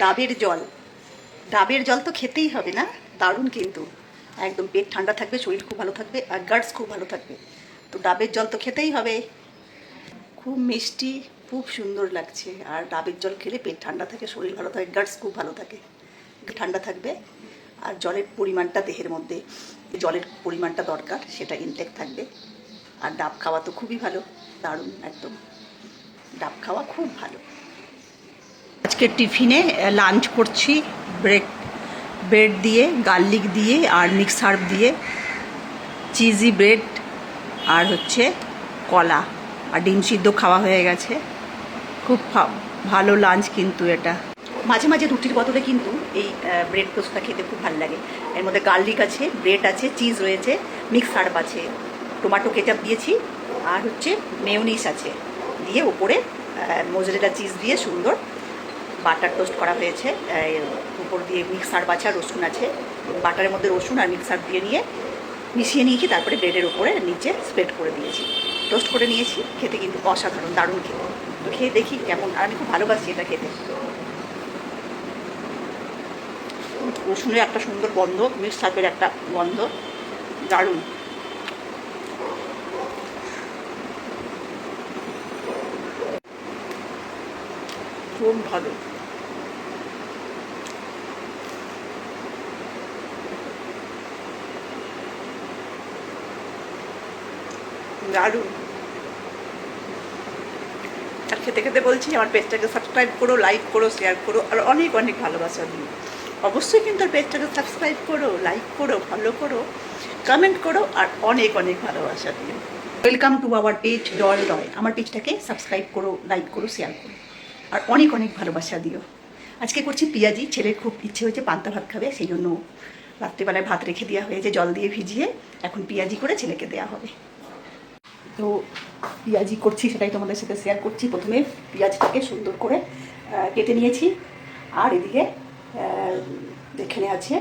ডাবের জল। ডাবের জল তো খেতেই হবে না, দারুণ কিন্তু, একদম পেট ঠান্ডা থাকবে, শরীর খুব ভালো থাকবে, আর গার্ডস খুব ভালো থাকবে। তো ডাবের জল তো খেতেই হবে। খুব মিষ্টি, খুব সুন্দর লাগছে। আর ডাবের জল খেলে পেট ঠান্ডা থাকে, শরীর ভালো থাকে, গার্ডস খুব ভালো থাকে, ঠান্ডা থাকবে। আর জলের পরিমাণটা দেহের মধ্যে, জলের পরিমাণটা দরকার সেটা ইনটেক থাকবে। আর ডাব খাওয়া তো খুবই ভালো, দারুণ একদম, ডাব খাওয়া খুব ভালো। আজকে টিফিনে লাঞ্চ করছি ব্রেড দিয়ে, গার্লিক দিয়ে আর মিক্স হার্ব দিয়ে, চিজি ব্রেড আর হচ্ছে কলা আর ডিম সিদ্ধ খাওয়া হয়ে গেছে। খুব ভালো লাঞ্চ কিন্তু এটা। মাঝে মাঝে রুটির বদলে কিন্তু এই ব্রেড টোস্টটা খেতে খুব ভালো লাগে। এর মধ্যে গার্লিক আছে, ব্রেড আছে, চিজ রয়েছে, মিক্স হার্ব আছে, টমেটো কেচাপ দিয়েছি, আর হচ্ছে মেয়োনিজ আছে, দিয়ে উপরে মোজারেলা চিজ দিয়ে সুন্দর বাটার টোস্ট করা হয়েছে। উপর দিয়ে মিক্স হার্ব আছে আর রসুন আছে, বাটারের মধ্যে রসুন আর মিক্স হার্ব দিয়ে নিয়ে মিশিয়ে নিয়েছি, তারপরে ব্রেডের উপরে নিচে স্প্রেড করে দিয়েছি, টোস্ট করে নিয়েছি। খেতে কিন্তু অসাধারণ, দারুণ খেতে। তো খেয়ে দেখি কেমন, আর আমি খুব ভালোবাসি এটা খেতে। রসুনের একটা সুন্দর গন্ধ, মিক্স হার্বের একটা গন্ধ, দারুণ। খুব ভালো। দারুণ। আর খেতে খেতে বলছি, আমার পেজটাকে সাবস্ক্রাইব করো, লাইক করো, শেয়ার করো, আর অনেক অনেক ভালোবাসা দিও। অবশ্যই কিন্তু আর পেজটাকে সাবস্ক্রাইব করো, লাইক করো, ফলো করো, কমেন্ট করো, আর অনেক অনেক ভালোবাসা দিও। Welcome to our page doll Roy. আমার পেজটাকে সাবস্ক্রাইব করো, লাইক করো, শেয়ার করো, আর অনেক অনেক ভালোবাসা দিও। আজকে করছি পেঁয়াজি। ছেলের খুব ইচ্ছে হয়েছে পান্তা ভাত খাবে, সেই জন্য রাত্রিবেলায় ভাত রেখে দেওয়া হয়েছে জল দিয়ে ভিজিয়ে, এখন পেঁয়াজি করে ছেলেকে দেওয়া হবে। তো পেঁয়াজি করছি, সেটাই তোমাদের সাথে শেয়ার করছি। প্রথমে পেঁয়াজটাকে সুন্দর করে কেটে নিয়েছি, আর এদিকে এখানে আছে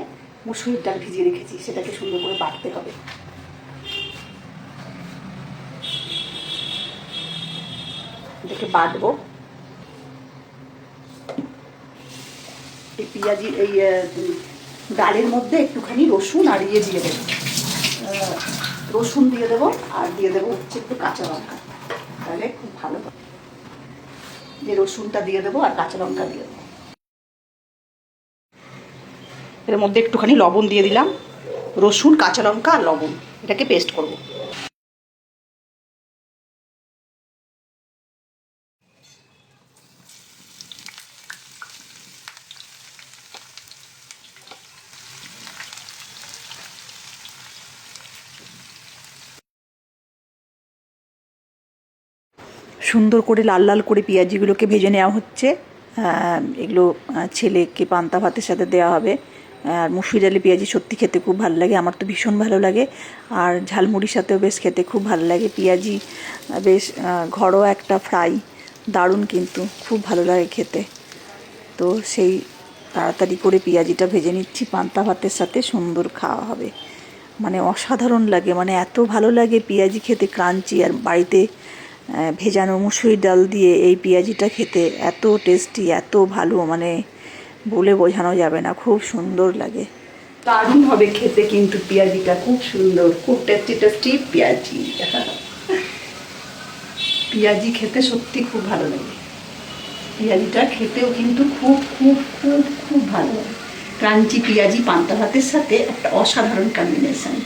মুসুরির ডাল ভিজিয়ে রেখেছি, সেটাকে সুন্দর করে বাটতে হবে। এটাকে বাটবো। এই পেঁয়াজি এই ডালের মধ্যে একটুখানি রসুন আর দিয়ে দেবো, রসুন দিয়ে দেবো, আর দিয়ে দেবো হচ্ছে একটু কাঁচা লঙ্কা, তাহলে খুব ভালো হবে। যে রসুনটা দিয়ে দেবো আর কাঁচা লঙ্কা দিয়ে দেবো। এর মধ্যে একটুখানি লবণ দিয়ে দিলাম, রসুন, কাঁচা লঙ্কা আর লবণ, এটাকে পেস্ট করব। সুন্দর করে লাল লাল করে পেঁয়াজিগুলোকে ভেজে নেওয়া হচ্ছে। এগুলো ছেলেকে পান্তা ভাতের সাথে দেওয়া হবে। আর মুসুরি ডালে পেঁয়াজি সত্যি খেতে খুব ভালো লাগে, আমার তো ভীষণ ভালো লাগে। আর ঝালমুড়ির সাথেও বেশ খেতে খুব ভালো লাগে পেঁয়াজি, বেশ ঘরোয়া একটা ফ্রাই, দারুণ কিন্তু, খুব ভালো লাগে খেতে। তো সেই তাড়াতাড়ি করে পেঁয়াজিটা ভেজে নিচ্ছি, পান্তা ভাতের সাথে সুন্দর খাওয়া হবে, মানে অসাধারণ লাগে, মানে এত ভালো লাগে পেঁয়াজি খেতে, ক্রাঞ্চি। আর বাড়িতে ভেজানো মুসুরি ডাল দিয়ে এই পেঁয়াজিটা খেতে এত টেস্টি, এত ভালো, মানে বলে বোঝানো যাবে না, খুব সুন্দর লাগে, দারুণ হবে খেতে কিন্তু পেঁয়াজিটা, খুব সুন্দর, খুব টেস্টি টেস্টি পেঁয়াজি। পেঁয়াজি খেতে সত্যি খুব ভালো লাগে, পেঁয়াজিটা খেতেও কিন্তু খুব খুব খুব খুব ভালো লাগে। ক্রাঞ্চি পেঁয়াজি পান্তা ভাতের সাথে একটা অসাধারণ কম্বিনেশন।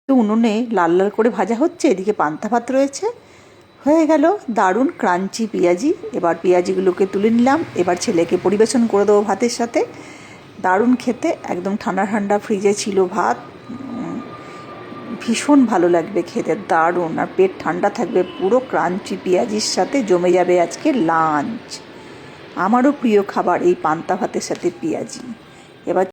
তো উনুনে লাল লাল করে ভাজা হচ্ছে, এদিকে পান্তা ভাত রয়েছে, হয়ে গেল দারুণ ক্রাঞ্চি পেঁয়াজি। এবার পেঁয়াজিগুলোকে তুলে নিলাম, এবার ছেলেকে পরিবেশন করে দেবো ভাতের সাথে, দারুণ খেতে, একদম ঠান্ডা ঠান্ডা ফ্রিজে ছিল ভাত, ভীষণ ভালো লাগবে খেতে, দারুণ, আর পেট ঠান্ডা থাকবে, পুরো ক্রাঞ্চি পেঁয়াজির সাথে জমে যাবে আজকে লাঞ্চ। আমারও প্রিয় খাবার এই পান্তা ভাতের সাথে পেঁয়াজি। এবার